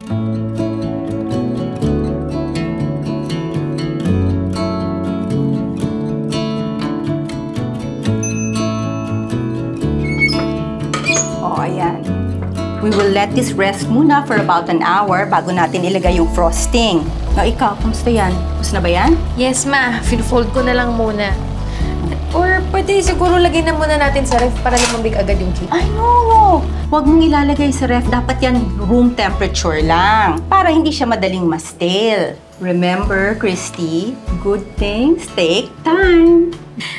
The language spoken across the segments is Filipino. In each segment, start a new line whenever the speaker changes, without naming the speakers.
Oh, ayan. We will let this rest muna for about an hour bago natin ilagay yung frosting. O, ikaw, kumusta yan? Gusto na ba yan?
Yes, ma. Feel-fold ko na lang muna. Or pwede siguro lagay na muna natin sa ref para lumambig agad yung cake.
Ay, no. Huwag mong ilalagay sa ref. Dapat yan room temperature lang. Para hindi siya madaling ma-stale. Remember, Christy, good things take time.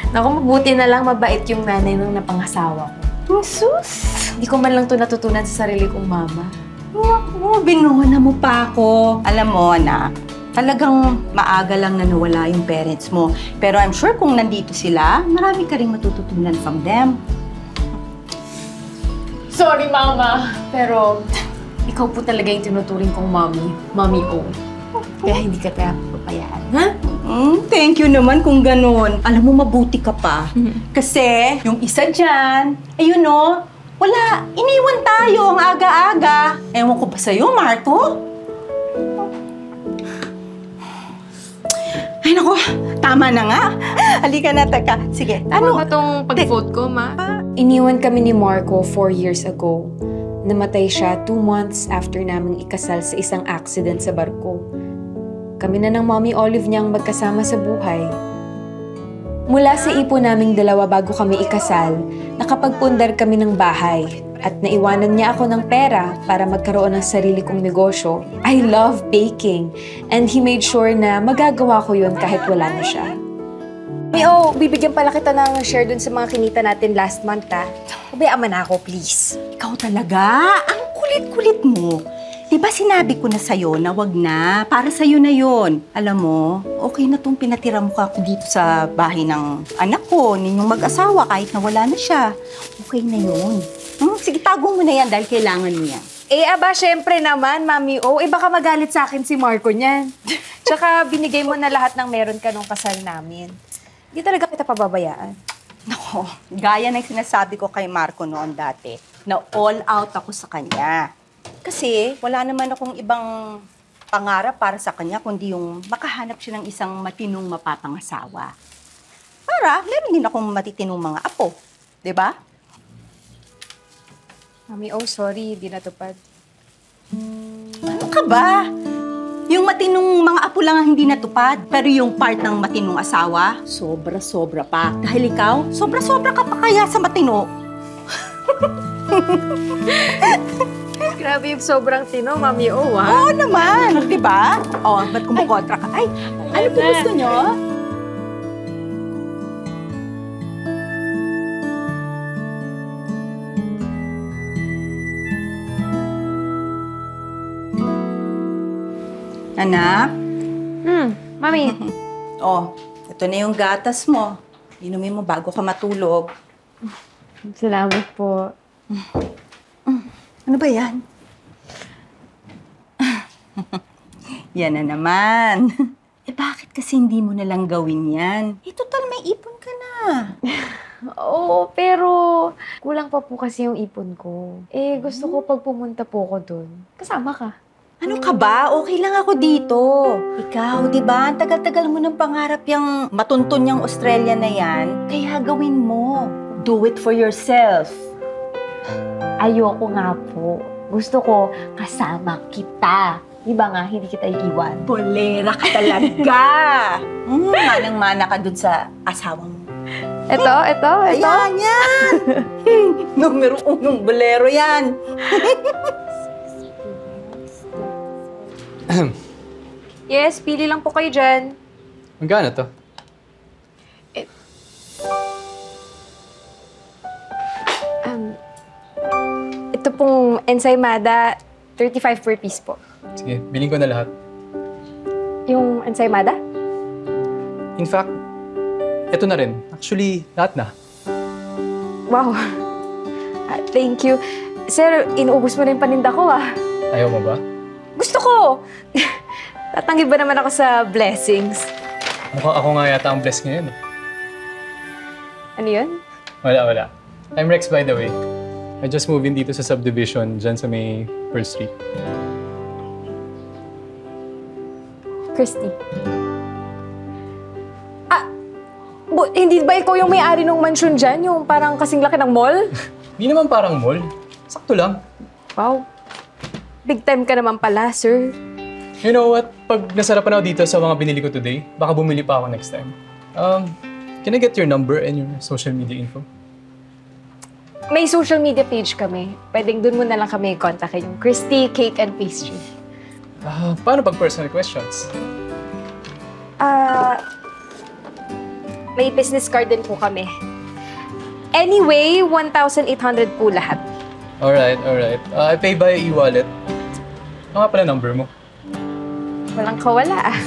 Naku, mabuti na lang mabait yung nanay ng napangasawa ko.
Jesus!
Hindi ko man lang ito natutunan sa sarili kong mama.
Naku, binuhana mo pa ako. Alam mo, anak, talagang maaga lang na nawala yung parents mo. Pero I'm sure kung nandito sila, marami ka rin matututunan from them.
Sorry, Mama. Pero ikaw po talaga yung tinuturing kong mommy. Mommy O. Kaya hindi ka kaya papayaan, ha?
Thank you naman kung ganun. Alam mo, mabuti ka pa. Kasi yung isa dyan, ayun no, wala. Iniwan tayo ang aga-aga. Ewan ko ba sa'yo, Marco? Ay, naku. Tama na nga. Halika na, teka. Sige.
Ano ba itong pag-vote ko, Ma? Iniwan kami ni Marco 4 years ago. Namatay siya 2 months after naming ikasal sa isang accident sa barko. Kami na ng Mommy Olive niyang magkasama sa buhay. Mula sa ipon naming dalawa bago kami ikasal, nakapagpundar kami ng bahay at naiwanan niya ako ng pera para magkaroon ng sarili kong negosyo. I love baking and he made sure na magagawa ko yun kahit wala na siya. Oh, bibigyan pala kita ng share dun sa mga kinita natin last month, ha? Pabayaan mo na ako, please.
Ikaw talaga? Ang kulit-kulit mo. Diba sinabi ko na sa'yo na wag na, para sa'yo na yon. Alam mo, okay na tong pinatira mo ako dito sa bahay ng anak ko, ninyong mag-asawa kahit na wala na siya. Okay na yun. Sige, tago mo na yan dahil kailangan mo yan.
Eh, aba, syempre naman, Mami O. Eh, baka magalit sa akin si Marco niyan. Tsaka binigay mo na lahat ng meron ka nung kasal namin. Hindi talaga kita pababayaan.
Nako, gaya ng sinasabi ko kay Marco noon dati, na all out ako sa kanya. Kasi wala naman akong ibang pangarap para sa kanya kundi yung makahanap siya ng isang matinong mapapangasawa. Para meron din akong matitinong mga apo. 'Di ba?
Mami O, sorry, di natupad.
Ano ka ba? Yung matinong mga apo lang ang hindi natupad. Pero yung part ng matinong asawa, sobra-sobra pa. Dahil ikaw, sobra-sobra ka pa kaya sa matino.
Grabe yung sobrang tino, Mami O, ha?
Oo naman, di ba? Oh, ba't kumukontra ka? Ay, ano po gusto nyo? Anak?
Mami.
Oh, ito na yung gatas mo. Inumin mo bago ka matulog.
Salamat po.
Ano ba yan? Yan na naman. Eh bakit kasi hindi mo nalang gawin yan? Eh total may ipon ka na.
Oo, pero kulang pa po kasi yung ipon ko. Eh, gusto ko pag pumunta po ko dun, kasama ka.
Ano ka ba? Okay lang ako dito. Ikaw, di ba? Ang tagal-tagal mo ng pangarap yung matuntun yung Australia na yan. Kaya gawin mo. Do it for yourself.
Ayoko nga po. Gusto ko kasama kita. Di ba nga, hindi kita iiwan.
Bolera ka talaga. Manang-mana ka dun sa asawa mo.
Ito.
Ayan, yan. Numero 1 bolero yan.
Yes, pili lang po kayo dyan.
Magkano to?
Ito pong ensaymada, 35 per piece po.
Sige, bilhin ko na lahat.
Yung ensaymada?
In fact, ito na rin. Actually, lahat na.
Wow. Thank you. Sir, inuubos mo rin paninda ko, ah.
Ayaw mo ba?
Gusto ko! Tatanggi ba naman ako sa blessings?
Mukhang ako nga yata ang blessed ngayon.
Ano yun?
Wala. I'm Rex, by the way. I just moved in dito sa subdivision, dyan sa may Pearl Street.
Christy. Hindi ba ikaw yung may-ari ng mansion dyan? Yung parang kasing laki ng mall?
Hindi naman parang mall. Sakto lang.
Wow. Big time ka naman pala, sir.
You know what? Pag nasarapan ako dito sa mga binili ko today, baka bumili pa ako next time. Can I get your number and your social media info?
May social media page kami. Pwedeng dun mo na lang kami i-contact yung Christy Cake and Pastry.
Paano pag personal questions?
May business card din po kami. Anyway, 1,800 po lahat.
Alright. I pay by e-wallet. Ano nga pala number mo?
Walang kawala ah.